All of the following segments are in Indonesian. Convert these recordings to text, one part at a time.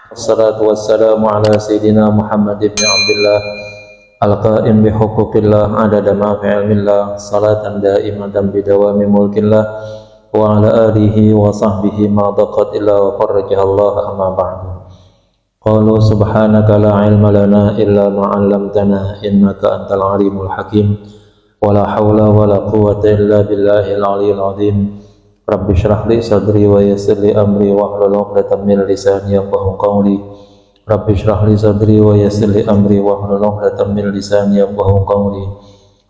Wassalatu wassalamu ala sayyidina Muhammad ibn Abdullah al-qa'im bihuquqillah adada ma fi ilmillah salatan daimatan bidawami mulkillah wa ala alihi wa sahbihi ma daqat illa wa farrajaha Allah amma ba'du. Qalu subhanaka la ilma lana illa ma 'allamtana innaka antal alimul hakim wa la hawla wa la quwwata illa billahil aliyyil azim. Rabbi shrah li sadri wa yassir li amri wahlul 'uqdatam min lisani yafqahu qawli. Rabbi shrah li sadri wa yassir li amri wahlul 'uqdatam min lisani yafqahu qawli.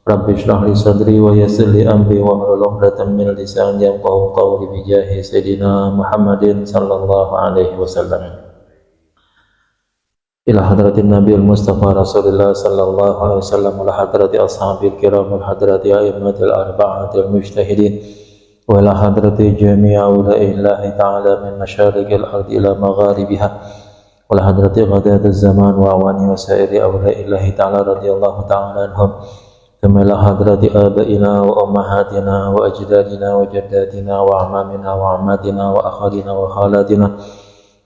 Rabbi shrah li sadri wa yassir li amri wahlul 'uqdatam min lisani yafqahu qawli bi jahi sayyidina Muhammadin sallallahu alaihi wasallam. Ila hadratin Nabiul Mustafa Rasulullah sallallahu alaihi wasallam wa hadrati ashabil kiram wa hadrati a'immatil arba'atil mujtahidin wa ila hadrati jami'a awliya'illahi ta'ala min masyariqil ardi ila magharibiha wa ila hadrati ghadatiz zaman wa awani wa sa'iri awliya'illahi ta'ala radhiyallahu ta'ala anhum thumma ila hadrati abaina wa ummahatina wa ajdadina wa jaddatina wa amamina wa ammatina wa akhalina wa khalatina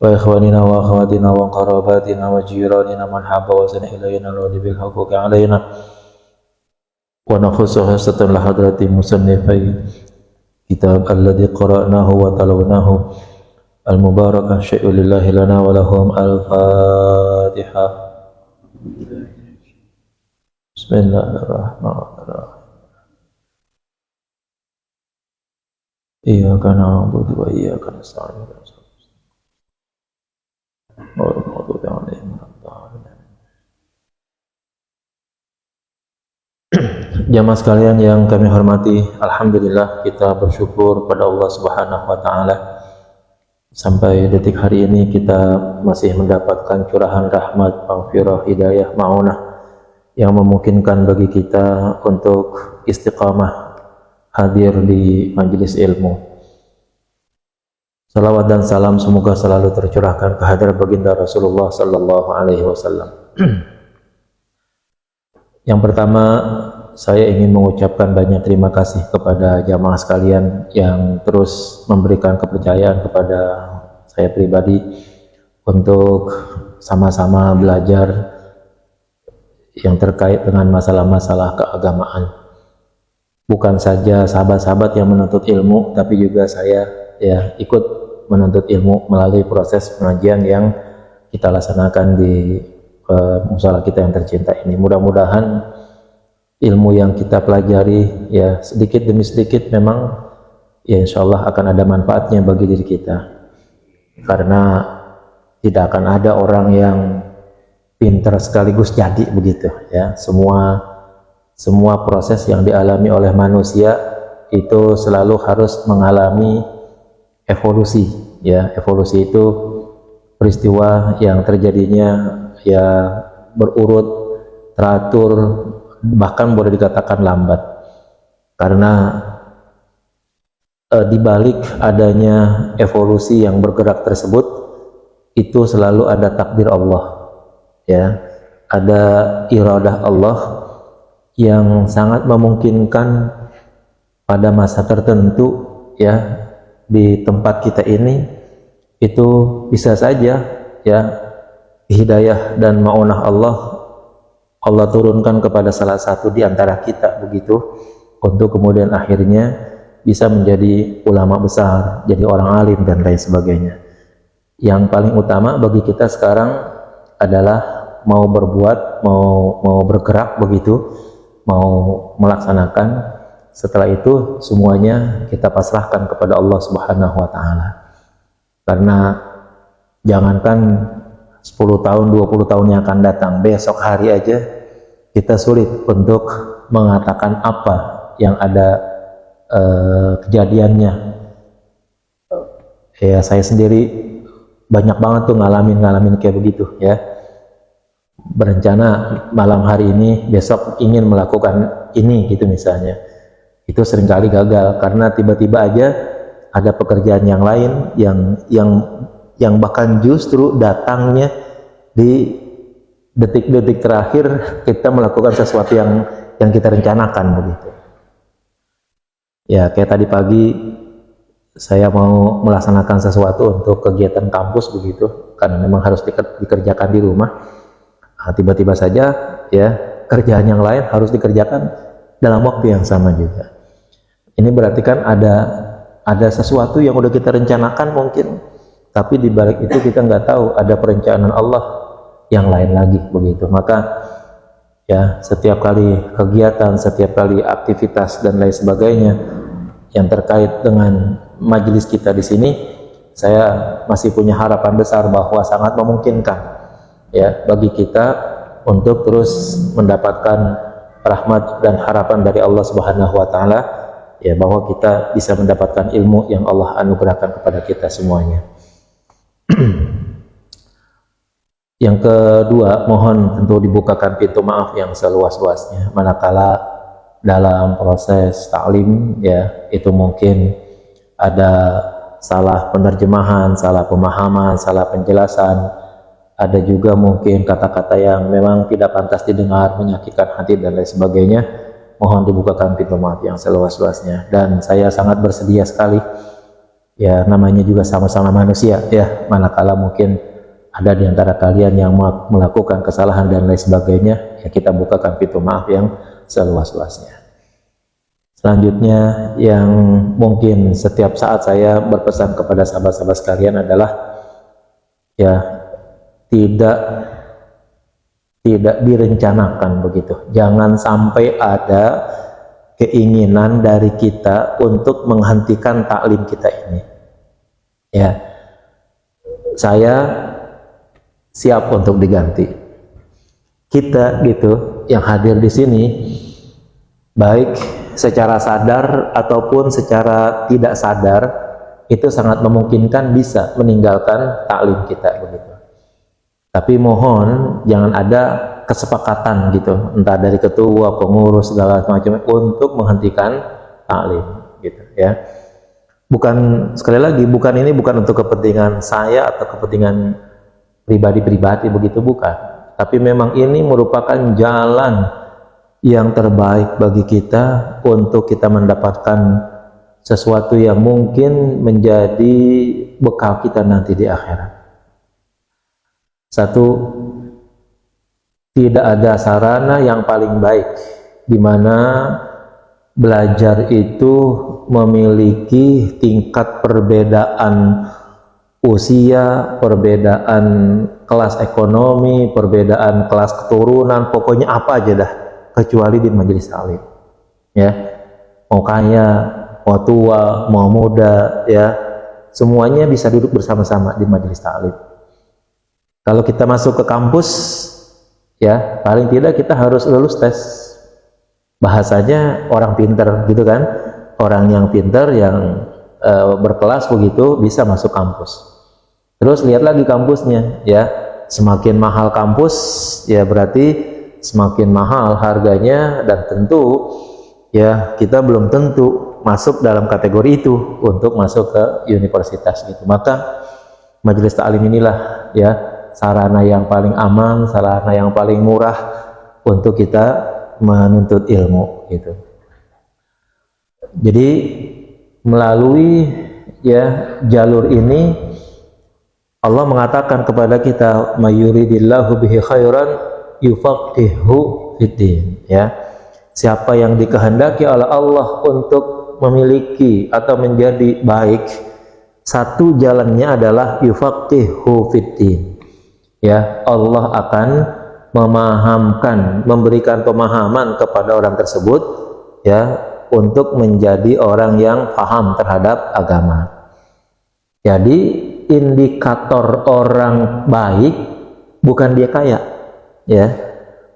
wa ikhwanina wa akhwatina wa qarabatina wa jiranina man habba wa sana ilayna wa bil huquqi alayna wa nakhussu hasatan la hadrati musannifai kitab alladhi qara'nahu wa talawnahu al-mubarakah syai'un lillahi lana wa lahum al-fatihah. Bismillahirrahmanirrahim. Iyyaka na'budu wa iyyaka nasta'in. Jamaah sekalian yang kami hormati, alhamdulillah kita bersyukur pada Allah Subhanahu wa taala. Sampai detik hari ini kita masih mendapatkan curahan rahmat, maghfirah, hidayah, ma'unah yang memungkinkan bagi kita untuk istiqamah hadir di majelis ilmu. Salawat dan salam semoga selalu tercurahkan ke hadirat baginda Rasulullah sallallahu alaihi wasallam. Yang pertama, saya ingin mengucapkan banyak terima kasih kepada jamaah sekalian yang terus memberikan kepercayaan kepada saya pribadi untuk sama-sama belajar yang terkait dengan masalah-masalah keagamaan. Bukan saja sahabat-sahabat yang menuntut ilmu, tapi juga saya ikut menuntut ilmu melalui proses pengajian yang kita laksanakan di musala kita yang tercinta ini. Mudah-mudahan ilmu yang kita pelajari ya sedikit demi sedikit memang ya insyaallah akan ada manfaatnya bagi diri kita, karena tidak akan ada orang yang pintar sekaligus jadi begitu ya. Semua proses yang dialami oleh manusia itu selalu harus mengalami evolusi ya. Evolusi itu peristiwa yang terjadinya ya berurut, teratur, bahkan boleh dikatakan lambat, karena di balik adanya evolusi yang bergerak tersebut itu selalu ada takdir Allah ya, ada iradah Allah yang sangat memungkinkan pada masa tertentu ya di tempat kita ini itu bisa saja ya hidayah dan ma'unah Allah turunkan kepada salah satu di antara kita begitu, untuk kemudian akhirnya bisa menjadi ulama besar, jadi orang alim dan lain sebagainya. Yang paling utama bagi kita sekarang adalah mau berbuat, mau bergerak begitu, mau melaksanakan. Setelah itu semuanya kita pasrahkan kepada Allah Subhanahu wa taala. Karena jangankan 10 tahun, 20 tahun yang akan datang, besok hari aja kita sulit untuk mengatakan apa yang ada kejadiannya. Ya saya sendiri banyak banget tuh ngalamin kayak begitu ya. Berencana malam hari ini, besok ingin melakukan ini gitu misalnya. Itu seringkali gagal karena tiba-tiba aja ada pekerjaan yang lain yang bahkan justru datangnya di detik-detik terakhir kita melakukan sesuatu yang kita rencanakan begitu. Ya kayak tadi pagi saya mau melaksanakan sesuatu untuk kegiatan kampus begitu, karena memang harus dikerjakan di rumah. Tiba-tiba saja ya kerjaan yang lain harus dikerjakan dalam waktu yang sama juga. Ini berarti kan ada sesuatu yang udah kita rencanakan mungkin, tapi di balik itu kita nggak tahu ada perencanaan Allah yang lain lagi begitu. Maka ya setiap kali kegiatan, setiap kali aktivitas dan lain sebagainya yang terkait dengan majelis kita di sini, saya masih punya harapan besar bahwa sangat memungkinkan ya bagi kita untuk terus mendapatkan rahmat dan harapan dari Allah Subhanahu wa taala, ya bahwa kita bisa mendapatkan ilmu yang Allah anugerahkan kepada kita semuanya. Yang kedua, mohon tentu dibukakan pintu maaf yang seluas-luasnya manakala dalam proses taklim ya itu mungkin ada salah penerjemahan, salah pemahaman, salah penjelasan. Ada juga mungkin kata-kata yang memang tidak pantas didengar, menyakitkan hati dan lain sebagainya. Mohon dibukakan pintu maaf yang seluas-luasnya. Dan saya sangat bersedia sekali, ya namanya juga sama-sama manusia ya, manakala mungkin ada di antara kalian yang melakukan kesalahan dan lain sebagainya, ya kita bukakan pintu maaf yang seluas-luasnya. Selanjutnya yang mungkin setiap saat saya berpesan kepada sahabat-sahabat sekalian adalah ya tidak direncanakan begitu. Jangan sampai ada keinginan dari kita untuk menghentikan taklim kita ini. Ya, saya siap untuk diganti. Kita gitu yang hadir di sini, baik secara sadar ataupun secara tidak sadar, itu sangat memungkinkan bisa meninggalkan taklim kita begitu. Tapi mohon jangan ada kesepakatan gitu, entah dari ketua, pengurus segala macam untuk menghentikan taklim gitu ya. Bukan, sekali lagi, ini bukan untuk kepentingan saya atau kepentingan pribadi begitu, bukan. Tapi memang ini merupakan jalan yang terbaik bagi kita untuk kita mendapatkan sesuatu yang mungkin menjadi bekal kita nanti di akhirat. Satu, tidak ada sarana yang paling baik di mana belajar itu memiliki tingkat perbedaan usia, perbedaan kelas ekonomi, perbedaan kelas keturunan, pokoknya apa aja dah, kecuali di majelis taklim. Ya, mau kaya, mau tua, mau muda, ya, semuanya bisa duduk bersama-sama di majelis taklim. Kalau kita masuk ke kampus, ya paling tidak kita harus lulus tes. Bahasanya orang pinter gitu kan, orang yang pinter yang berkelas begitu bisa masuk kampus. Terus lihat lagi kampusnya, ya semakin mahal kampus, ya berarti semakin mahal harganya, dan tentu ya kita belum tentu masuk dalam kategori itu untuk masuk ke universitas gitu. Maka majelis taklim inilah ya sarana yang paling aman, sarana yang paling murah untuk kita menuntut ilmu gitu. Jadi melalui ya jalur ini Allah mengatakan kepada kita, mayuridillahu bihi khairan yufaqihu fiddin, ya. Siapa yang dikehendaki oleh Allah untuk memiliki atau menjadi baik, satu jalannya adalah yufaqihu fiddin. Ya, Allah akan memahamkan, memberikan pemahaman kepada orang tersebut ya untuk menjadi orang yang paham terhadap agama. Jadi indikator orang baik bukan dia kaya, ya,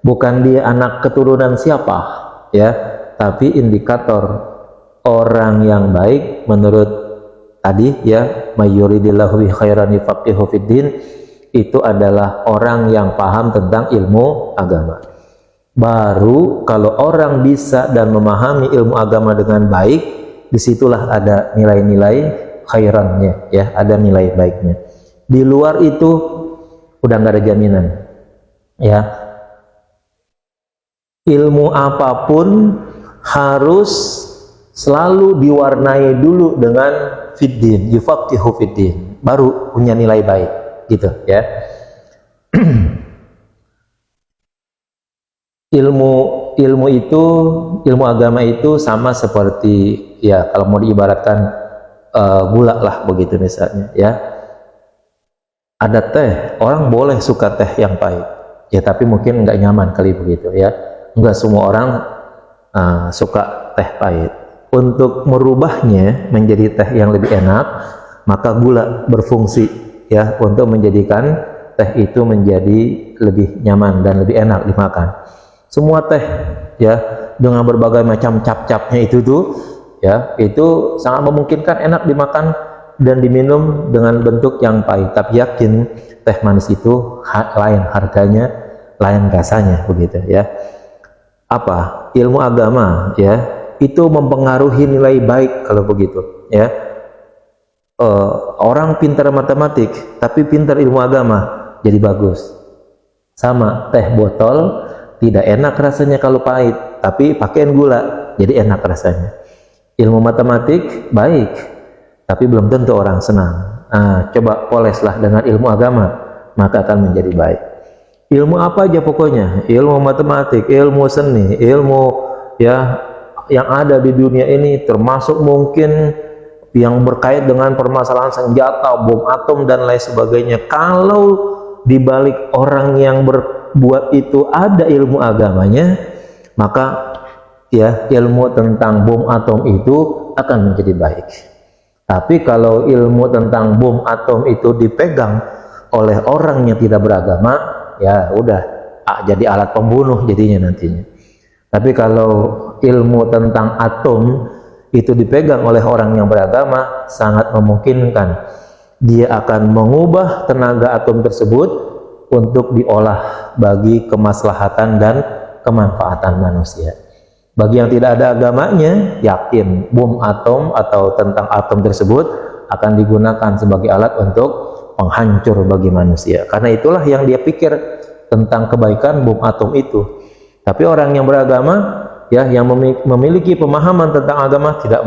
bukan dia anak keturunan siapa, ya, tapi indikator orang yang baik menurut tadi ya mayuridillahu bi khairan yufaqihu fiddin, itu adalah orang yang paham tentang ilmu agama. Baru kalau orang bisa dan memahami ilmu agama dengan baik, disitulah ada nilai-nilai khairannya, ya, ada nilai baiknya. Di luar itu udah nggak ada jaminan, ya. Ilmu apapun harus selalu diwarnai dulu dengan fiddin, yufaqihu fiddin, baru punya nilai baik. gitu ya. Ilmu agama itu sama seperti ya kalau mau diibaratkan gula lah begitu misalnya ya. Ada teh, orang boleh suka teh yang pahit ya, tapi mungkin nggak nyaman kali begitu ya. Nggak semua orang suka teh pahit. Untuk merubahnya menjadi teh yang lebih enak, maka gula berfungsi ya untuk menjadikan teh itu menjadi lebih nyaman dan lebih enak dimakan. Semua teh ya dengan berbagai macam cap-capnya itu tuh ya, itu sangat memungkinkan enak dimakan dan diminum dengan bentuk yang pahit. Tapi yakin teh manis itu lain harganya, lain rasanya begitu ya. Apa? Ilmu agama ya, itu mempengaruhi nilai baik kalau begitu ya. Orang pintar matematik tapi pintar ilmu agama jadi bagus. Sama teh botol tidak enak rasanya kalau pahit, tapi pakaian gula jadi enak rasanya. Ilmu matematik baik, tapi belum tentu orang senang. Coba poleslah dengan ilmu agama, maka akan menjadi baik. Ilmu apa aja pokoknya, ilmu matematik, ilmu seni, ilmu ya yang ada di dunia ini, termasuk mungkin yang berkait dengan permasalahan senjata, bom atom dan lain sebagainya. Kalau dibalik orang yang berbuat itu ada ilmu agamanya, maka ya ilmu tentang bom atom itu akan menjadi baik. Tapi kalau ilmu tentang bom atom itu dipegang oleh orang yang tidak beragama, ya udah jadi alat pembunuh jadinya nantinya. Tapi kalau ilmu tentang atom itu dipegang oleh orang yang beragama, sangat memungkinkan dia akan mengubah tenaga atom tersebut untuk diolah bagi kemaslahatan dan kemanfaatan manusia. Bagi yang tidak ada agamanya, yakin bom atom atau tentang atom tersebut akan digunakan sebagai alat untuk penghancur bagi manusia. Karena itulah yang dia pikir tentang kebaikan bom atom itu. Tapi orang yang beragama, ya yang memiliki pemahaman tentang agama tidak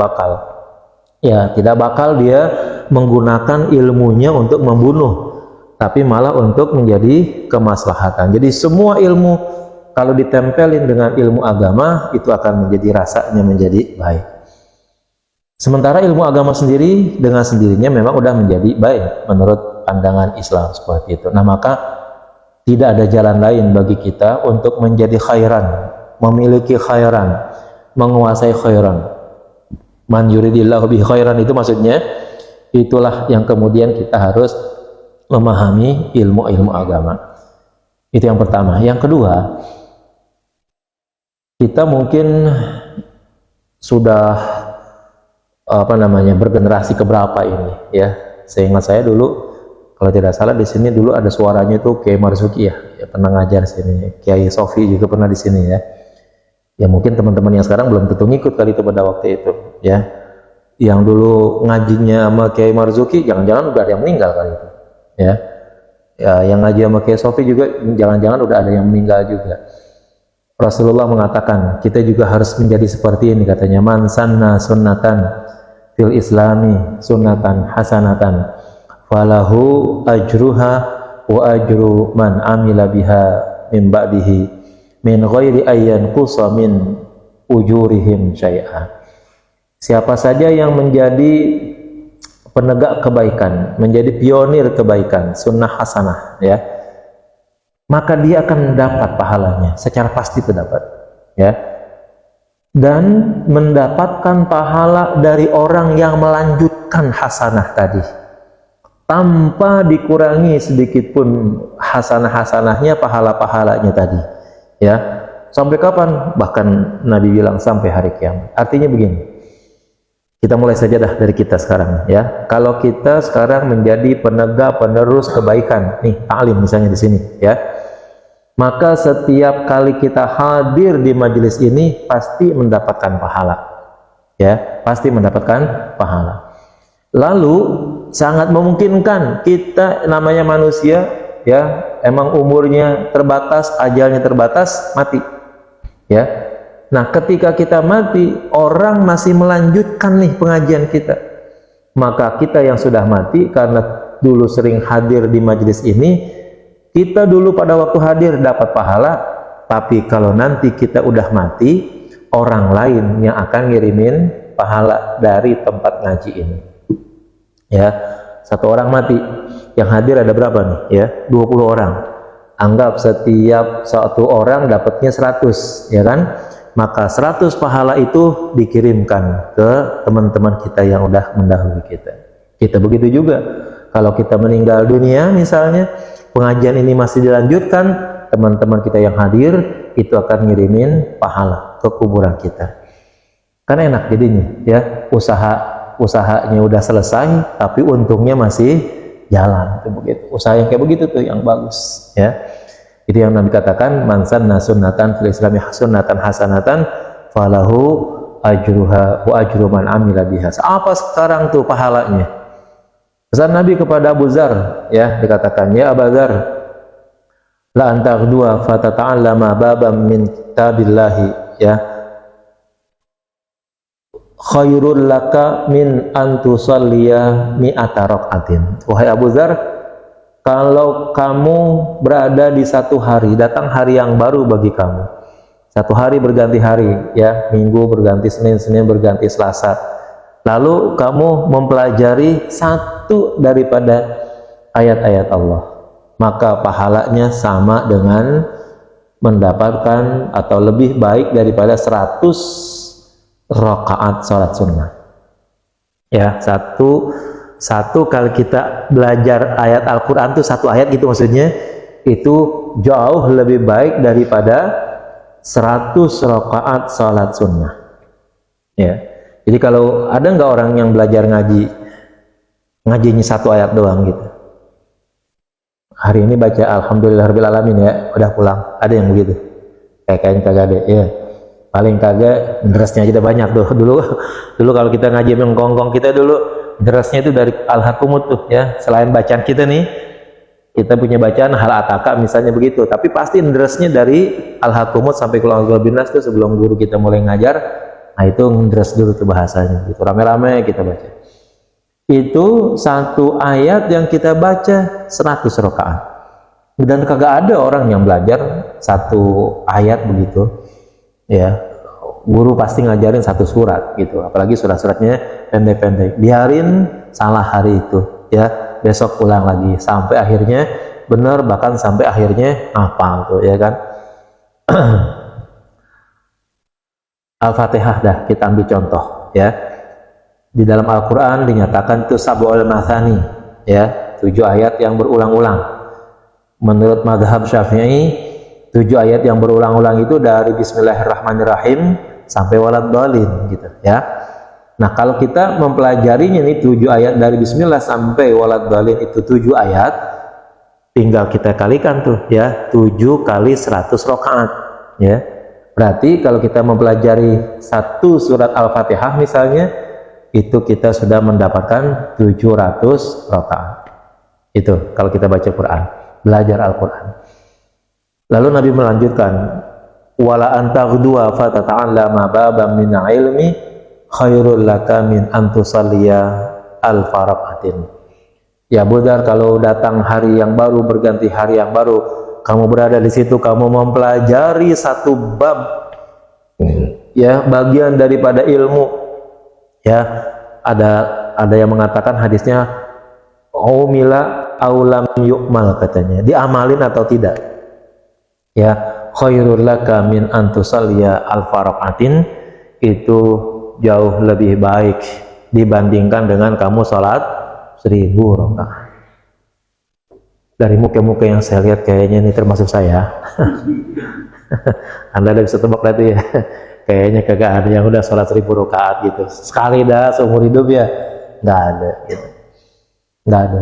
bakal dia menggunakan ilmunya untuk membunuh, tapi malah untuk menjadi kemaslahatan. Jadi semua ilmu kalau ditempelin dengan ilmu agama itu akan menjadi rasanya menjadi baik. Sementara ilmu agama sendiri dengan sendirinya memang udah menjadi baik menurut pandangan Islam seperti itu. Nah, maka tidak ada jalan lain bagi kita untuk menjadi khairan, memiliki khairan, menguasai khairan. Man yuridillahu bi khairan itu maksudnya itulah yang kemudian kita harus memahami ilmu-ilmu agama. Itu yang pertama. Yang kedua, kita mungkin sudah bergenerasi keberapa ini ya. Seingat saya dulu kalau tidak salah di sini dulu ada suaranya itu Kiai Marzuki ya pernah ngajar sini. Kiai Sofi juga pernah di sini ya. Ya mungkin teman-teman yang sekarang belum tentu ngikut kali itu pada waktu itu ya. Yang dulu ngajinya sama Kiai Marzuki jangan-jangan udah ada yang meninggal kali itu ya. Ya yang ngaji sama Kiai Sofi juga jangan-jangan udah ada yang meninggal juga. Rasulullah mengatakan kita juga harus menjadi seperti ini, katanya, man sanna sunnatan fil islami sunnatan hasanatan falahu ajruha wa ajru man amila biha min ba'dihi min ghairi ayyan qusa min ujurihim syai'a. Siapa saja yang menjadi penegak kebaikan, menjadi pionir kebaikan, sunnah hasanah ya, maka dia akan mendapat pahalanya secara pasti itu dapat ya, dan mendapatkan pahala dari orang yang melanjutkan hasanah tadi tanpa dikurangi sedikit pun hasanah-hasanahnya, pahala-pahalanya tadi ya. Sampai kapan? Bahkan Nabi bilang sampai hari kiamat. Artinya begini, kita mulai saja dah dari kita sekarang ya. Kalau kita sekarang menjadi penegak penerus kebaikan, nih ta'lim misalnya di sini ya, maka setiap kali kita hadir di majelis ini pasti mendapatkan pahala ya, pasti mendapatkan pahala. Lalu sangat memungkinkan kita namanya manusia ya, emang umurnya terbatas, ajalnya terbatas, mati ya. Nah, ketika kita mati, orang masih melanjutkan nih pengajian kita, maka kita yang sudah mati karena dulu sering hadir di majelis ini, kita dulu pada waktu hadir dapat pahala, tapi kalau nanti kita udah mati, orang lain yang akan ngirimin pahala dari tempat ngaji ini. Ya, satu orang mati, yang hadir ada berapa nih? Ya, 20 orang. Anggap setiap satu orang dapatnya 100, ya kan? Maka 100 pahala itu dikirimkan ke teman-teman kita yang udah mendahului kita. Kita begitu juga. Kalau kita meninggal dunia misalnya, pengajian ini masih dilanjutkan, teman-teman kita yang hadir itu akan ngirimin pahala ke kuburan kita. Kan enak jadinya, ya. Usahanya udah selesai, tapi untungnya masih jalan. Itu begitu. Usaha yang kayak begitu tuh yang bagus, ya. Itu yang Nabi katakan, man sanna sunnatan fil islami sunnatan hasanatan falahu ajruha wa ajru man amila biha. Apa sekarang tuh pahalanya? Pesan Nabi kepada Abu Dzar, ya, dikatakan, ya Abu Dzar, la anta dua fatata'allama babam min kitabillahi, ya, khairul laka min antusalliya mi'ata raqatin. Wahai Abu Dzar, kalau kamu berada di satu hari, datang hari yang baru bagi kamu. Satu hari berganti hari, ya, Minggu berganti Senin, Senin berganti Selasa. Lalu kamu mempelajari satu daripada ayat-ayat Allah, maka pahalanya sama dengan mendapatkan atau lebih baik daripada 100 rakaat sholat sunnah. Ya, satu kali kita belajar ayat Al-Quran itu satu ayat gitu maksudnya, itu jauh lebih baik daripada 100 rakaat sholat sunnah. Ya, jadi kalau ada nggak orang yang belajar ngajinya satu ayat doang gitu, hari ini baca Alhamdulillahirabbil alamin, ya, udah pulang, ada yang begitu? Kayaknya kagak ada, ya. Paling kagak derasnya aja udah banyak tuh. Dulu kalau kita ngaji menggonggong kita dulu, derasnya itu dari Al-Hakumut tuh, ya. Selain bacaan kita nih, kita punya bacaan hal ataka misalnya begitu, tapi pasti derasnya dari Al-Hakumut sampai Qul a'udzu birabbin nas tuh sebelum guru kita mulai ngajar. Nah itu ngederas dulu tuh bahasanya gitu, rame-rame kita baca. Itu satu ayat yang kita baca 100 rakaat. Dan kagak ada orang yang belajar satu ayat begitu. Ya, guru pasti ngajarin satu surat gitu, apalagi surat-suratnya pendek-pendek. Biarin salah hari itu, ya, besok ulang lagi sampai akhirnya benar, bahkan sampai akhirnya hafal tuh, ya kan. Al-Fatihah dah kita ambil contoh, ya. Di dalam Al-Quran dinyatakan itu sab'ul mathani, ya, 7 ayat yang berulang-ulang. Menurut madhab Syafi'i, 7 ayat yang berulang-ulang itu dari Bismillahirrahmanirrahim sampai waladhdallin gitu, ya. Nah, kalau kita mempelajarinya nih 7 ayat dari Bismillah sampai waladhdallin itu 7 ayat, tinggal kita kalikan tuh, ya, 7 kali 100 rakaat, ya. Berarti kalau kita mempelajari satu surat Al-Fatihah misalnya, itu kita sudah mendapatkan 700 rakaat. Itu kalau kita baca Quran, belajar Al-Quran. Lalu Nabi melanjutkan, wala antaghduwa fatata'allama babam min ilmi khairul laka min antusalliya al-faraqatin. Ya Abu Dzar, kalau datang hari yang baru berganti hari yang baru, kamu berada di situ, kamu mempelajari satu bab, ya, bagian daripada ilmu, ya. Ada yang mengatakan hadisnya umila aulam yu'mal, katanya diamalin atau tidak, ya, khairul laka min antusalliya al-faraqatin, itu jauh lebih baik dibandingkan dengan kamu sholat 1000 rakaat. Dari muka-muka yang saya lihat kayaknya ini termasuk saya. Anda udah bisa tebak berarti, ya. Kayaknya kagak ada yang udah sholat 1000 rakaat gitu sekali dah seumur hidup, ya. Nggak ada gitu. Nggak ada.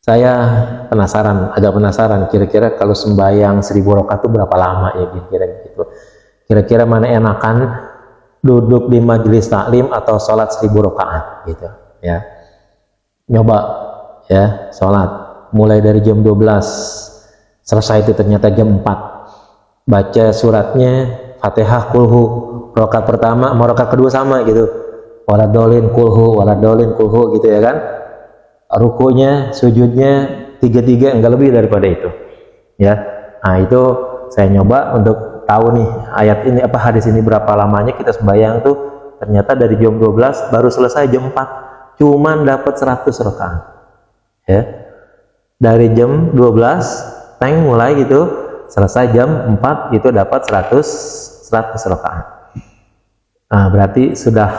Saya agak penasaran kira-kira kalau sembahyang 1000 rakaat itu berapa lama, ya, kira-kira gitu. Kira-kira mana enakan, duduk di majelis taklim atau sholat 1000 rakaat gitu, ya. Nyoba, ya, sholat mulai dari jam 12, selesai itu ternyata jam 4, baca suratnya Fatihah kulhu, rakaat pertama sama rakaat kedua sama gitu, waladhdallin kulhu gitu, ya kan. rukunya, sujudnya tiga enggak lebih daripada itu. Ya, nah itu saya nyoba untuk tahu nih ayat ini apa hadis ini berapa lamanya kita sembahyang tuh. Ternyata dari jam 12 baru selesai jam 4, cuman dapat 100 rakaat. Ya, dari jam 12 mulai gitu selesai jam 4 itu dapat 100 rakaat. Nah, berarti sudah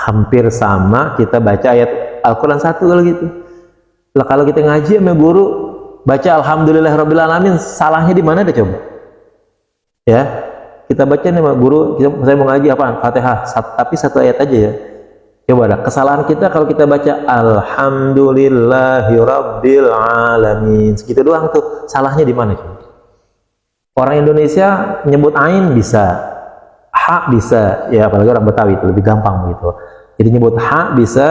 hampir sama kita baca ayat Al-Quran 1 kalau gitu. Lah kalau kita ngaji sama guru baca Alhamdulillahirabbil alamin, salahnya di mana deh coba? Ya, kita baca nih sama guru, saya mau ngaji apaan? Fatihah, tapi satu ayat aja ya. Coba dah, kesalahan kita kalau kita baca Alhamdulillahirabbil alamin, segitu doang tuh. Salahnya di mana coba? Orang Indonesia nyebut ain bisa, ha bisa, ya apalagi orang Betawi itu lebih gampang gitu. Jadi nyebut ha bisa,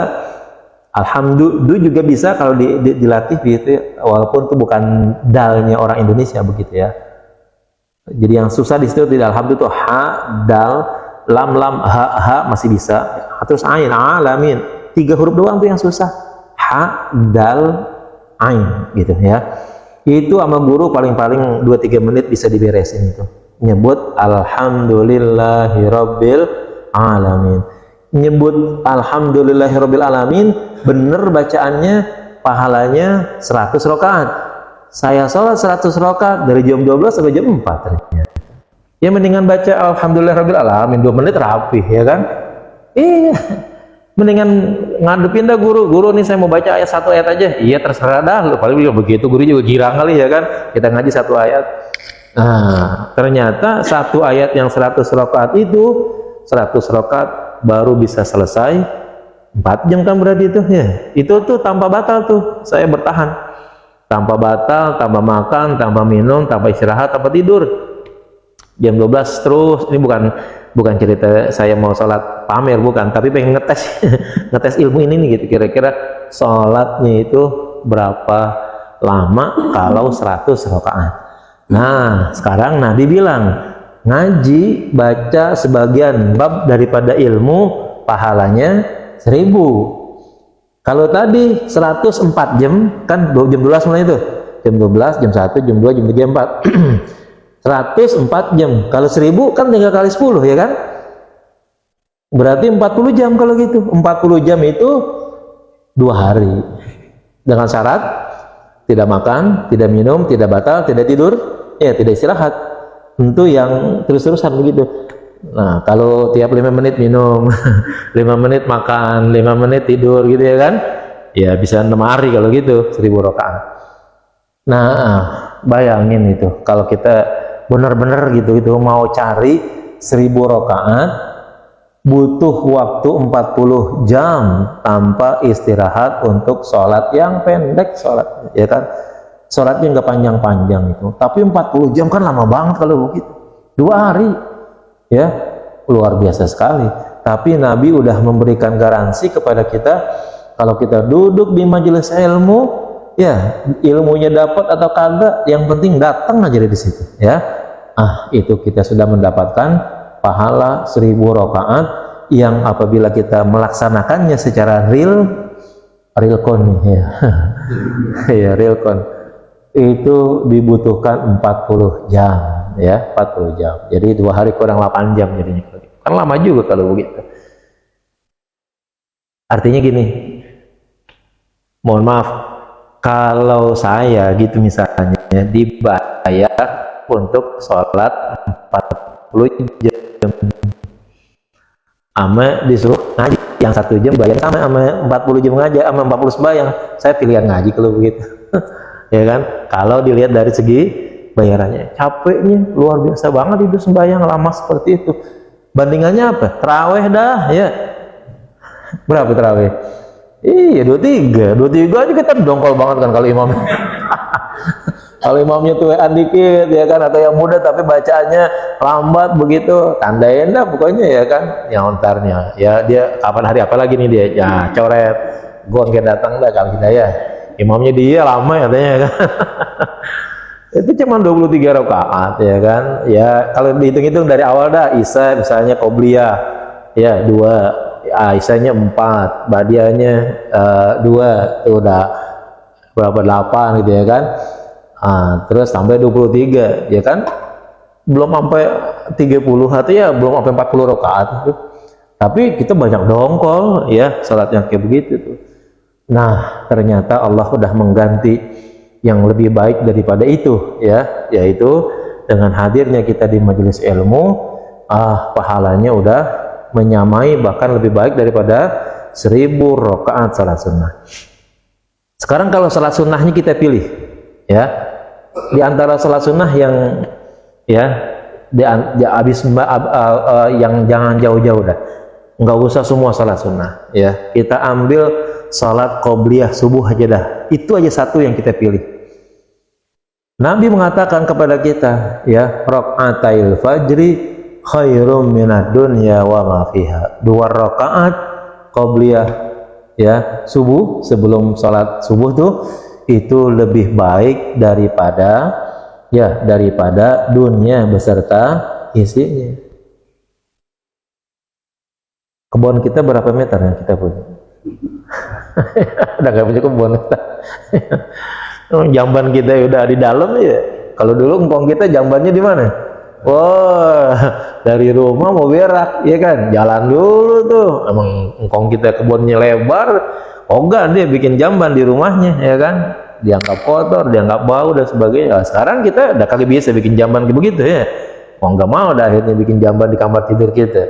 alhamdulillah juga bisa kalau dilatih gitu, walaupun itu bukan dalnya orang Indonesia begitu ya. Jadi yang susah di situ tidak alhamdulillah, ha, dal, lam, ha masih bisa. Terus ain, alamin, 3 huruf doang tuh yang susah. Ha, dal, ain gitu ya. Itu sama guru paling-paling 2-3 menit bisa diberesin itu. Nyebut Alhamdulillahirabbil alamin. Nyebut Alhamdulillahirabbil alamin bener bacaannya, pahalanya 100 rakaat. Saya sholat 100 rakaat dari jam 12 sampai jam 4 ternyata. Ya mendingan baca Alhamdulillahirabbil alamin 2 menit rapih ya kan? Iya. Mendingan ngadepin dah guru nih saya mau baca ayat 1 ayat aja. Iya terserah dah, lu paling begitu guru juga girang kali ya kan? Kita ngaji 1 ayat. Nah, ternyata 1 ayat yang 100 rakaat itu 100 rakaat baru bisa selesai 4 jam kan berarti itu ya. Itu tuh tanpa batal tuh saya bertahan. Tanpa batal, tanpa makan, tanpa minum, tanpa istirahat, tanpa tidur. Jam 12 terus. Ini bukan cerita saya mau sholat pamer, bukan, tapi pengen ngetes ilmu ini nih gitu. Kira-kira sholatnya itu berapa lama kalau 100 rakaat. Nah, sekarang Nabi bilang ngaji baca sebagian bab daripada ilmu pahalanya 1000. Kalau tadi 104 jam kan jam 12 mulai itu. Jam 12, jam 1, jam 2, jam 3, jam 4. 104 jam. Kalau 1000 kan tinggal kali 10 ya kan? Berarti 40 jam kalau gitu. 40 jam itu 2 hari. Dengan syarat tidak makan, tidak minum, tidak batal, tidak tidur, ya tidak istirahat. Tentu yang terus-terusan begitu. Nah, kalau tiap 5 menit minum, 5 menit makan, 5 menit tidur gitu ya kan? Ya bisa 6 hari kalau gitu, 1000 rakaat. Nah, bayangin itu kalau kita benar-benar gitu mau cari 1000 rakaat butuh waktu 40 jam tanpa istirahat untuk sholat yang pendek sholat ya kan? Sholatnya nggak panjang-panjang itu, tapi 40 jam kan lama banget kalau begitu. 2 hari ya, luar biasa sekali. Tapi Nabi udah memberikan garansi kepada kita kalau kita duduk di majelis ilmu ya, ilmunya dapat atau kagak, yang penting datang aja di situ ya. Itu kita sudah mendapatkan pahala 1000 rakaat yang apabila kita melaksanakannya secara real con ya. Ya, real con itu dibutuhkan 40 jam ya, 40 jam. Jadi 2 hari kurang 8 jam jadinya. Kan lama juga kalau begitu. Artinya gini, mohon maaf, kalau saya gitu misalnya dibayar untuk sholat 40 jam, ama disuruh ngaji yang 1 jam bayar sama 40 jam ngaji, sama 40 sembahyang, saya pilihan ngaji kalau begitu. Ya kan? Kalau dilihat dari segi bayarannya, capeknya luar biasa banget itu sembahyang lama seperti itu. Bandingannya apa? Terawih dah ya. Berapa terawih? Iya 23 aja kita dongkol banget kan kalau imam. Kalau imamnya tuaan dikit ya kan, atau yang muda tapi bacaannya lambat begitu, tandain dah pokoknya ya kan, nyontarnya ya dia kapan hari apa lagi nih dia ya coret, gua nggak datang dah kalau kita ya, imamnya dia lama ya katanya kan. Itu cuma 23 rakaat ya kan ya, kalau dihitung-hitung dari awal dah Isya misalnya qobliyah ya 2 Aisyahnya 4, Badiahnya 2, itu udah berapa 8 gitu ya kan. Terus sampai 23 ya kan, belum sampai 30 artinya belum sampai 40 rakaat itu. Tapi kita banyak dongkol ya salat yang kayak begitu tuh. Nah, ternyata Allah udah mengganti yang lebih baik daripada itu ya, yaitu dengan hadirnya kita di majelis ilmu, pahalanya udah menyamai bahkan lebih baik daripada 1000 rakaat salat sunnah. Sekarang kalau salat sunnahnya kita pilih ya, di antara salat sunnah yang ya yang jangan jauh-jauh dah, nggak usah semua salat sunnah ya, kita ambil salat qobliyah subuh aja dah, itu aja satu yang kita pilih. Nabi mengatakan kepada kita ya, rakaatail fajri khairum minad dunya wa ma fiha, 2 rakaat qobliyah ya subuh sebelum salat subuh tuh itu lebih baik daripada dunia beserta isinya. Kebun kita berapa meter yang kita punya? Udah gak punya kebun kita. Jamban kita udah di dalam ya. Kalau dulu engkong kita jambannya di mana? Wah, dari rumah mau berak ya kan, jalan dulu tuh. Emang engkong kita kebunnya lebar, enggak dia bikin jamban di rumahnya ya kan, dianggap kotor, dianggap bau dan sebagainya. Nah, sekarang kita udah kali biasa bikin jamban kayak begitu ya, mau nggak mau dah akhirnya bikin jamban di kamar tidur kita.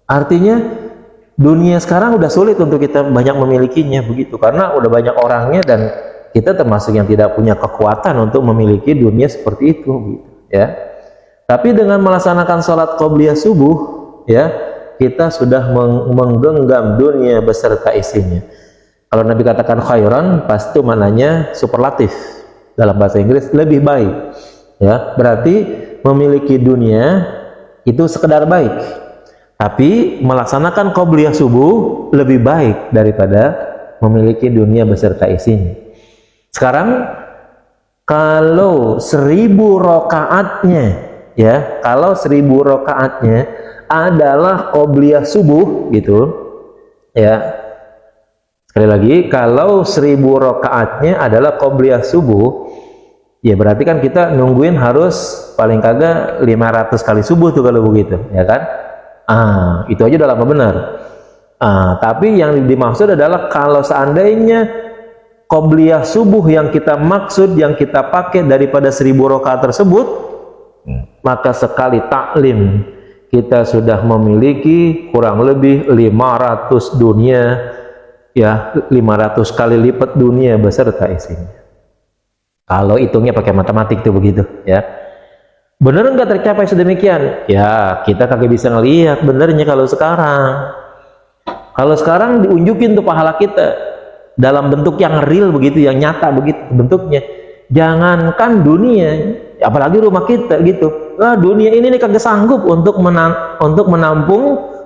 Artinya dunia sekarang udah sulit untuk kita banyak memilikinya begitu, karena udah banyak orangnya dan kita termasuk yang tidak punya kekuatan untuk memiliki dunia seperti itu gitu, ya. Tapi dengan melaksanakan sholat qobliyah subuh ya, kita sudah menggenggam dunia beserta isinya. Kalau Nabi katakan khairan, pasti maknanya superlatif, dalam bahasa Inggris lebih baik ya, berarti memiliki dunia itu sekedar baik, tapi melaksanakan qobliyah subuh lebih baik daripada memiliki dunia beserta isinya. Sekarang kalau 1000 rakaatnya ya, kalau 1000 rakaatnya adalah qobliyah subuh gitu ya, sekali lagi, kalau 1000 rakaatnya adalah qobliyah subuh ya, berarti kan kita nungguin harus paling kagak 500 kali subuh tuh kalau begitu ya kan. Itu aja udah lama benar. Tapi yang dimaksud adalah kalau seandainya qobliyah subuh yang kita maksud, yang kita pakai daripada 1000 rakaat tersebut, maka sekali taklim kita sudah memiliki kurang lebih 500 dunia ya, 500 kali lipat dunia beserta isinya. Kalau hitungnya pakai matematik tuh begitu ya. Bener nggak tercapai sedemikian? Ya kita kagak bisa ngelihat benernya kalau sekarang. Kalau sekarang diunjukin tuh pahala kita dalam bentuk yang real begitu, yang nyata begitu bentuknya. Jangankan dunia, apalagi rumah kita gitu. Dunia ini nih kagak sanggup untuk menampung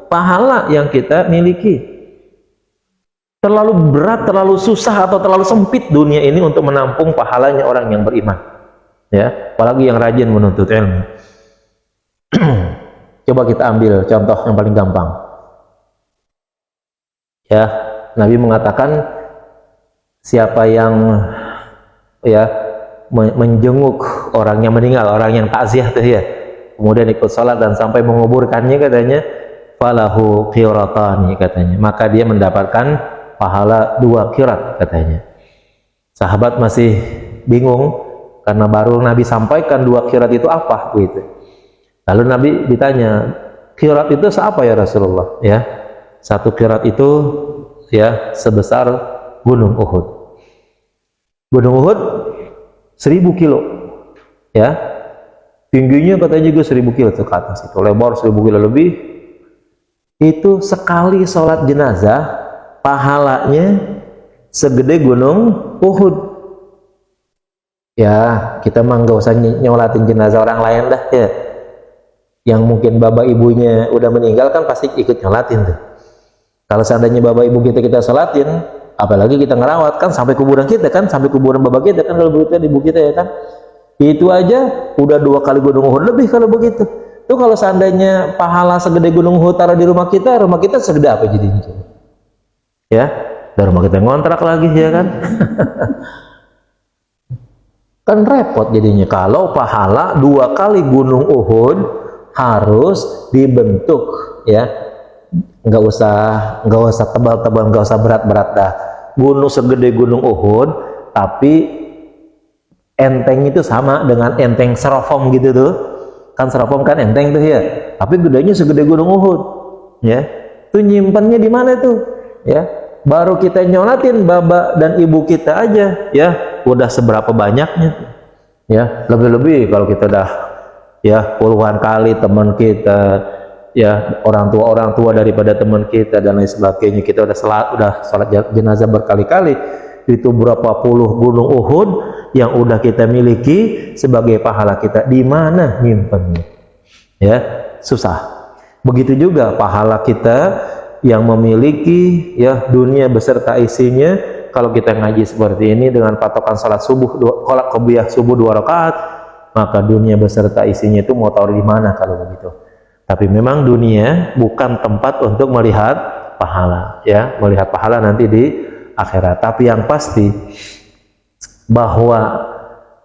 pahala yang kita miliki. Terlalu berat, terlalu susah atau terlalu sempit dunia ini untuk menampung pahalanya orang yang beriman. Ya, apalagi yang rajin menuntut ilmu. Coba kita ambil contoh yang paling gampang. Ya, Nabi mengatakan siapa yang ya menjenguk orang yang meninggal, orang yang takziah tuh ya, kemudian ikut sholat dan sampai menguburkannya katanya, falahu qiratani katanya, maka dia mendapatkan pahala 2 qirat katanya. Sahabat masih bingung karena baru Nabi sampaikan 2 qirat itu apa gitu. Lalu Nabi ditanya, qirat itu seapa ya Rasulullah? Ya, 1 qirat itu ya sebesar Gunung Uhud. Gunung Uhud 1000 kilo ya, tingginya katanya juga 1000 kilo ke atas, itu lebar 1000 kilo lebih. Itu sekali sholat jenazah pahalanya segede Gunung Uhud ya. Kita mah nggak usah nyolatin jenazah orang lain dah ya, yang mungkin bapak ibunya udah meninggal kan pasti ikut nyolatin tuh. Kalau seandainya bapak ibu kita sholatin, apalagi kita ngerawat kan sampai kuburan kita kan, sampai kuburan bapak kita kan, kalau begitu ibu kita ya kan, itu aja udah 2 kali Gunung Uhud lebih kalau begitu. Tuh kalau seandainya pahala segede gunung Uhud taruh di rumah kita segede apa jadinya? Ya, dan rumah kita ngontrak lagi ya kan? Kan repot jadinya kalau pahala 2 kali gunung Uhud harus dibentuk, ya. Nggak usah tebal-tebal, nggak usah berat-berat dah. Gunung segede gunung Uhud, tapi enteng itu sama dengan enteng Serofom gitu tuh. Kan Serofom kan enteng tuh ya, tapi gedenya segede gunung Uhud, ya. Tuh nyimpannya di mana tuh, ya? Baru kita nyolatin baba dan ibu kita aja, ya, udah seberapa banyaknya, ya. Lebih-lebih kalau kita udah, ya, puluhan kali teman kita, ya, orang tua daripada teman kita dan lain sebagainya, kita udah salat jenazah berkali-kali. Itu berapa puluh gunung Uhud yang udah kita miliki sebagai pahala kita, di mana nyimpennya? Ya, susah. Begitu juga pahala kita yang memiliki, ya, dunia beserta isinya. Kalau kita ngaji seperti ini dengan patokan salat subuh, qobliyah qobliyah subuh 2 rakaat, maka dunia beserta isinya itu mau taruh di mana kalau begitu. Tapi memang dunia bukan tempat untuk melihat pahala, ya, melihat pahala nanti di akhirat. Tapi yang pasti bahwa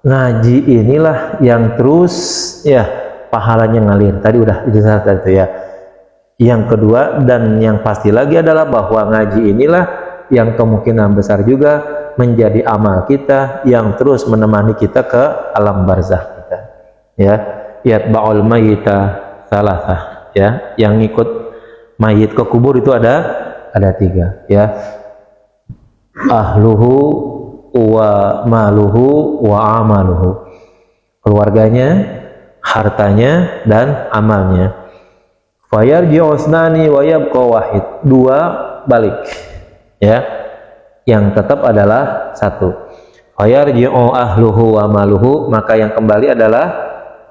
ngaji inilah yang terus, ya, pahalanya ngalir. Tadi udah dijelaskan itu, ya. Yang kedua dan yang pasti lagi adalah bahwa ngaji inilah yang kemungkinan besar juga menjadi amal kita yang terus menemani kita ke alam barzakh kita, ya. Yatba'ul mayyita salasah, ya, yang ngikut mayit ke kubur itu ada 3, ya. Ahluhu wa maluhu wa amaluhu, keluarganya, hartanya, dan amalnya. Fayarji'u usnani wa yabqa wahid, 2 balik, ya, yang tetap adalah 1. Fayarji'u ahluhu wa maluhu, maka yang kembali adalah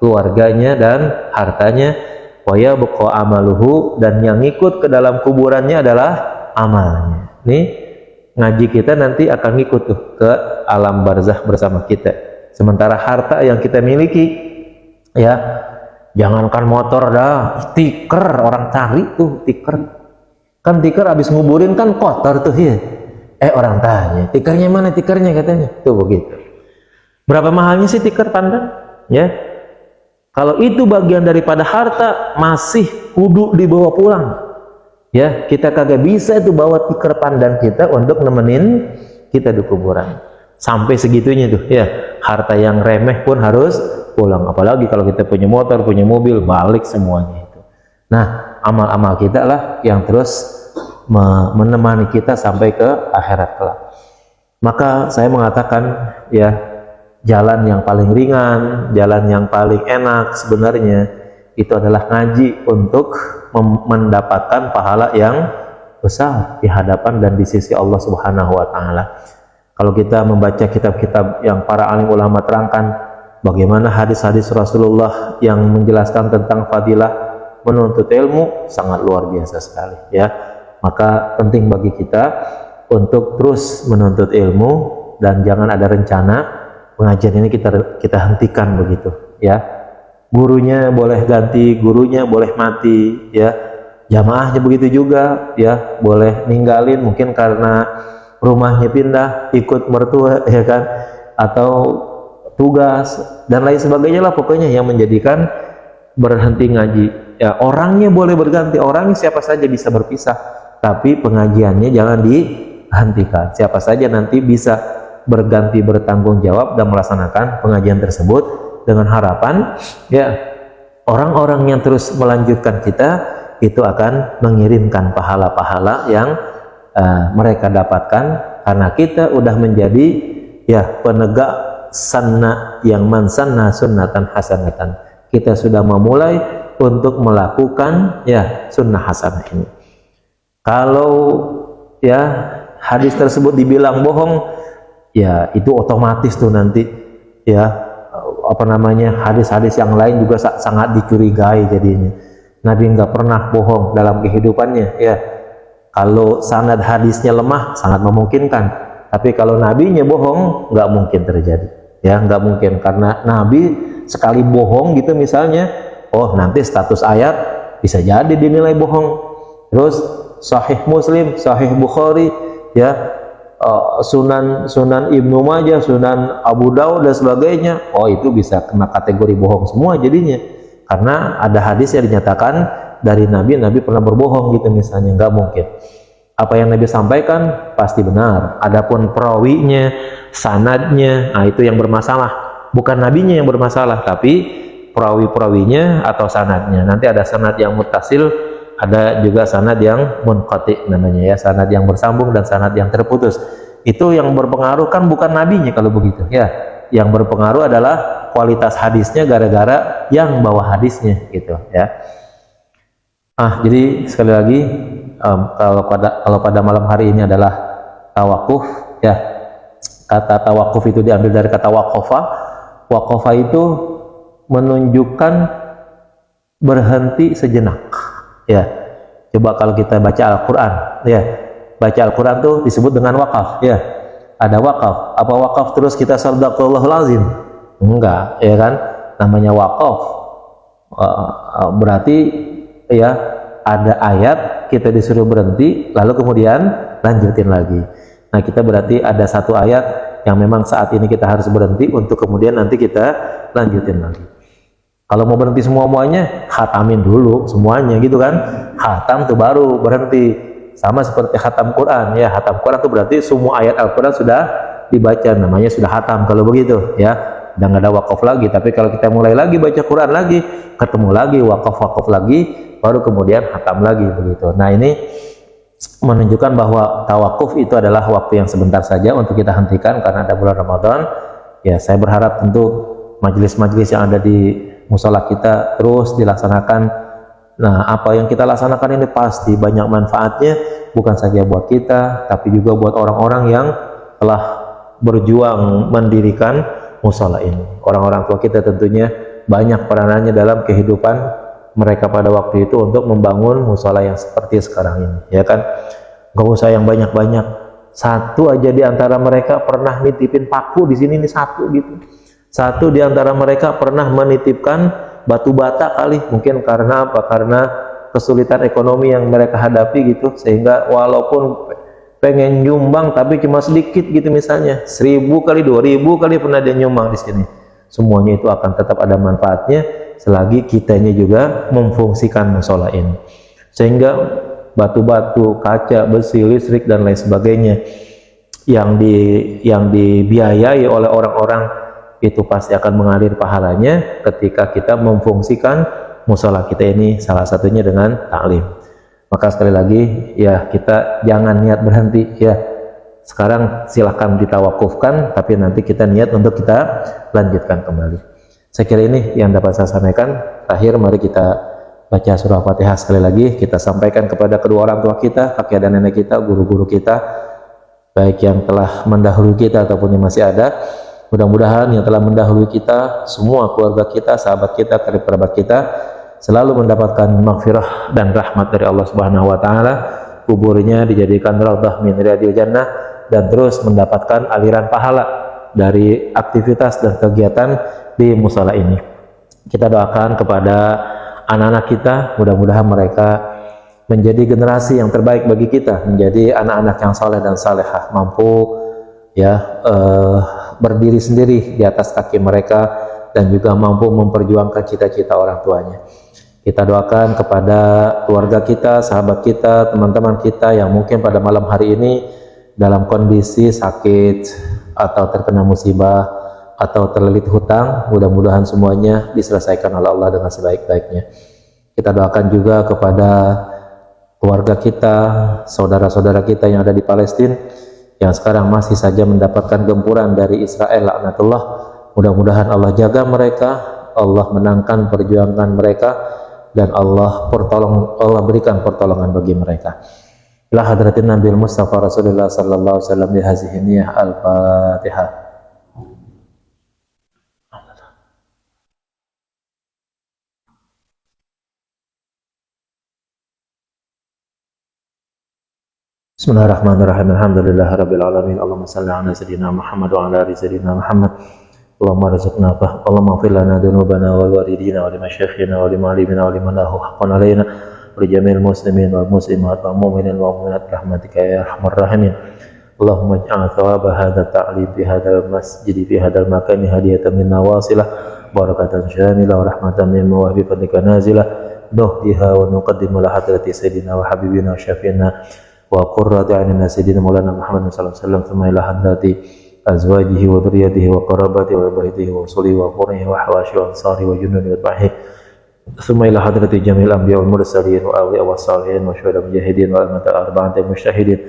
keluarganya dan hartanya. Wa yabqa amaluhu, dan yang ngikut ke dalam kuburannya adalah amalnya. Nih ngaji kita nanti akan ngikut tuh ke alam barzakh bersama kita. Sementara harta yang kita miliki, ya, jangankan motor dah, stiker orang cari tuh, stiker. Kan stiker habis nguburin kan kotor tuh, ya. Orang tanya, stikernya mana stikernya katanya. Tuh begitu. Berapa mahalnya sih stiker pandan? Ya. Kalau itu bagian daripada harta, masih kudu dibawa pulang. Ya, kita kagak bisa itu bawa tikar pandan kita untuk nemenin kita di kuburan. Sampai segitunya tuh, ya. Harta yang remeh pun harus pulang. Apalagi kalau kita punya motor, punya mobil, balik semuanya itu. Nah, amal-amal kita lah yang terus menemani kita sampai ke akhirat kelak. Maka saya mengatakan, ya, jalan yang paling ringan, jalan yang paling enak sebenarnya itu adalah ngaji untuk mendapatkan pahala yang besar di hadapan dan di sisi Allah Subhanahu wa taala. Kalau kita membaca kitab-kitab yang para alim ulama terangkan bagaimana hadis-hadis Rasulullah yang menjelaskan tentang fadilah menuntut ilmu, sangat luar biasa sekali, ya. Maka penting bagi kita untuk terus menuntut ilmu dan jangan ada rencana pengajian ini kita hentikan begitu, ya. Gurunya boleh ganti, gurunya boleh mati, ya. Jamaahnya begitu juga, ya, boleh ninggalin mungkin karena rumahnya pindah, ikut mertua, ya kan, atau tugas dan lain sebagainya lah, pokoknya yang menjadikan berhenti ngaji. Ya, orangnya boleh berganti, orangnya siapa saja bisa berpisah, tapi pengajiannya jangan dihentikan. Siapa saja nanti bisa berganti bertanggung jawab dan melaksanakan pengajian tersebut, dengan harapan, ya, orang-orang yang terus melanjutkan kita itu akan mengirimkan pahala-pahala yang mereka dapatkan karena kita udah menjadi, ya, penegak sunnah yang mansanna sunnatan hasanatan. Kita sudah memulai untuk melakukan, ya, sunnah hasanah ini. Kalau, ya, hadis tersebut dibilang bohong, ya, itu otomatis tuh nanti, ya, apa namanya, hadis-hadis yang lain juga sangat dicurigai jadinya. Nabi nggak pernah bohong dalam kehidupannya, ya. Kalau sanad hadisnya lemah sangat memungkinkan, tapi kalau nabinya bohong nggak mungkin terjadi, ya, nggak mungkin, karena nabi sekali bohong gitu misalnya, oh nanti status ayat bisa jadi dinilai bohong. Terus Sahih Muslim, Sahih Bukhari, ya, Sunan Ibnu Majah, Sunan Abu Daud dan sebagainya, oh itu bisa kena kategori bohong semua jadinya, karena ada hadis yang dinyatakan dari Nabi pernah berbohong gitu misalnya. Nggak mungkin. Apa yang Nabi sampaikan pasti benar. Adapun perawinya, sanadnya, nah itu yang bermasalah. Bukan nabinya yang bermasalah, tapi perawi-perawinya atau sanadnya. Nanti ada sanad yang muttasil, ada juga sanad yang munqati namanya, ya, sanad yang bersambung dan sanad yang terputus. Itu yang berpengaruh kan bukan nabinya kalau begitu, ya. Yang berpengaruh adalah kualitas hadisnya gara-gara yang bawa hadisnya gitu, ya. Jadi sekali lagi, kalau pada malam hari ini adalah tawakuf, ya. Kata tawakuf itu diambil dari kata waqafa. Waqafa itu menunjukkan berhenti sejenak, ya. Coba kalau kita baca Al-Quran, ya, baca Al-Quran tuh disebut dengan wakaf, ya. Ada wakaf. Apa wakaf terus kita sadaqallahul azim? Enggak, ya kan? Namanya wakaf. Berarti, ya, ada ayat kita disuruh berhenti, lalu kemudian lanjutin lagi. Nah, kita berarti ada satu ayat yang memang saat ini kita harus berhenti untuk kemudian nanti kita lanjutin lagi. Kalau mau berhenti semuanya, khatamin dulu semuanya gitu kan. Khatam tuh baru berhenti. Sama seperti khatam Quran, ya. Khatam Quran itu berarti semua ayat Al-Quran sudah dibaca, namanya sudah khatam kalau begitu, ya. Dan nggak ada wakaf lagi. Tapi kalau kita mulai lagi baca Quran lagi, ketemu lagi wakaf lagi, baru kemudian khatam lagi begitu. Nah, ini menunjukkan bahwa tawakuf itu adalah waktu yang sebentar saja untuk kita hentikan karena ada bulan Ramadan. Ya, saya berharap tentu majelis-majelis yang ada di musola kita terus dilaksanakan. Nah, apa yang kita laksanakan ini pasti banyak manfaatnya, bukan saja buat kita, tapi juga buat orang-orang yang telah berjuang mendirikan musola ini. Orang-orang tua kita tentunya banyak peranannya dalam kehidupan mereka pada waktu itu untuk membangun musola yang seperti sekarang ini, ya kan. Gak usah yang banyak-banyak, satu aja di antara mereka pernah nitipin paku di sini nih, satu gitu. Satu di antara mereka pernah menitipkan batu bata kali, mungkin karena apa? Karena kesulitan ekonomi yang mereka hadapi gitu, sehingga walaupun pengen nyumbang tapi cuma sedikit gitu, misalnya 1000 kali 2000 kali pernah dia nyumbang di sini. Semuanya itu akan tetap ada manfaatnya selagi kitanya juga memfungsikan musola ini. Sehingga batu-batu, kaca, besi, listrik dan lain sebagainya yang dibiayai oleh orang-orang itu pasti akan mengalir pahalanya ketika kita memfungsikan musola kita ini, salah satunya dengan taklim. Maka sekali lagi, ya, kita jangan niat berhenti, ya. Sekarang silahkan ditawakufkan, tapi nanti kita niat untuk kita lanjutkan kembali. Saya kira ini yang dapat saya sampaikan. Terakhir, mari kita baca surah Fatihah sekali lagi. Kita sampaikan kepada kedua orang tua kita, kakek dan nenek kita, guru-guru kita, baik yang telah mendahului kita ataupun yang masih ada. Mudah-mudahan yang telah mendahului kita, semua keluarga kita, sahabat kita, kerabat kita, selalu mendapatkan maghfirah dan rahmat dari Allah Subhanahu wa taala. Kuburnya dijadikan raudhah min riyadil jannah dan terus mendapatkan aliran pahala dari aktivitas dan kegiatan di musola ini. Kita doakan kepada anak-anak kita, mudah-mudahan mereka menjadi generasi yang terbaik bagi kita, menjadi anak-anak yang saleh dan salehah, mampu, ya, berdiri sendiri di atas kaki mereka dan juga mampu memperjuangkan cita-cita orang tuanya. Kita doakan kepada keluarga kita, sahabat kita, teman-teman kita yang mungkin pada malam hari ini dalam kondisi sakit atau terkena musibah atau terlilit hutang, mudah-mudahan semuanya diselesaikan oleh Allah dengan sebaik-baiknya. Kita doakan juga kepada keluarga kita, saudara-saudara kita yang ada di Palestina yang sekarang masih saja mendapatkan gempuran dari Israel, laknatullah. Mudah-mudahan Allah jaga mereka, Allah menangkan perjuangan mereka, dan Allah berikan pertolongan bagi mereka. Ila hadratin Nabi Mustafa Rasulullah sallallahu alaihi wasallam di hazihi niyah al-Fatihah. Bismillahirrahmanirrahim. Alhamdulillahirabbil alamin. Allahumma shalli ala sayyidina Muhammad wa ala ali sayyidina Muhammad. Allahumma rizqna fahma, Allahumma ighfir lana dhunubana wa walidina wa limasyayikhina wa limu'allimina wa liman lahu haqqan alaina wa li jami'il muslimin wal muslimat wal mu'minin wal mu'minat rahmatika ya arhamar rahimin. Allahumma ij'al thawaba hadha ta'lim fi hadha al-masjid fi hadha al-makan hadiyatan minna wasilah barakatan syamilah wa rahmatan mimma wa bi fadlika nazilah nuhdiha wa nuqaddimu la hadrati sayyidina wa habibina wa syafi'ina wa qurrati a'yunina sayyidina maulana Muhammad sallallahu alaihi wasallam thumma ila hadrati azwajihi wa dhurriyyatihi wa qarabatihi wa baitihi wa usulihi wa quraihi wa hawashi wa ansari wa junudi wa atba'ihi thumma ila hadrati jamil anbiya wal mursalin wa awliya wa salihin wa syuhada mujahidin wa almatal arba'ati mujtahidin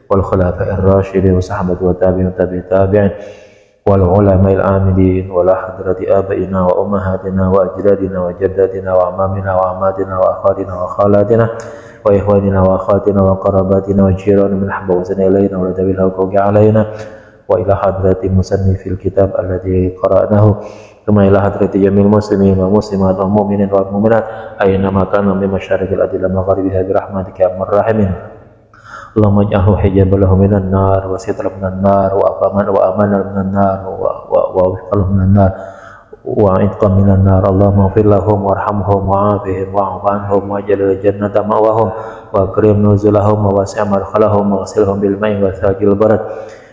wal khulafa'ir rasyidin wa sahabati wa tabi'in tabi'in wal ulama'il amilin wa la hadrati abaina wa ummahatina wa ajdadina wa jaddatina wa amamina wa amatina wa akhadina wa khalatina wa ikhwanina wa akhatina wa qarabatina wa jirana min habba wa zina ilayna wa ladabil hawqi alayna wa ila hadrati musannifil kitab alladhi qara'nahu thumma ila hadrati jamil muslimin wa muslimat wa mu'minin wa mu'minat ayna ma kanu min masyariqil ardi la magharibiha bi rahmatika ya arhamar rahimin. Allahumma ij'alhu hijaban lahu minan nar wa sitran minan nar wa amanan minan nar wa wifqan minan nar wa itqan minan nar. Allahumma ighfir lahum warhamhum wa'afihim wa'fu anhum waj'al jannata ma'wahum wa akrim nuzulahum wa wasi' madkhalahum wa ghsilhum bil ma'i wa thaqil barad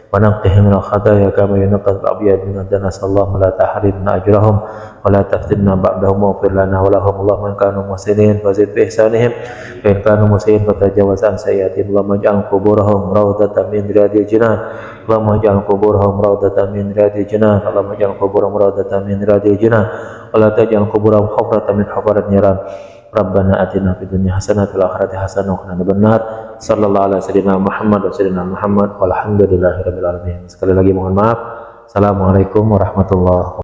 wa naqqihim min al-khataaya kama yunqqa al-abyad min ad-danas. Allahumma la tahrimna ajrahum wa la taftinna ba'dahum wa ighfir lana wa lahum. Allahumma in kanu muhsinin fazid bi ihsanihim wa in kanu musii'in fatajawaz an sayyi'atihim. Allahumma ij'al quburahum rawdatan min riyadil jinan. Allahumma ij'al quburahum rawdatan min riyadil jinan. Allahumma ij'al quburahum rawdatan min riyadil jinan wa la taj'al quburahum hufratan min hufarat niran. Rabbana atina fid dunya hasanah wa fil akhirati hasanah wa qina adzabannar. Sallallahu alaihi wasallam Muhammad walhamdulillahirabbil alamin. Sekali lagi mohon maaf. Assalamualaikum warahmatullahi wabarakatuh.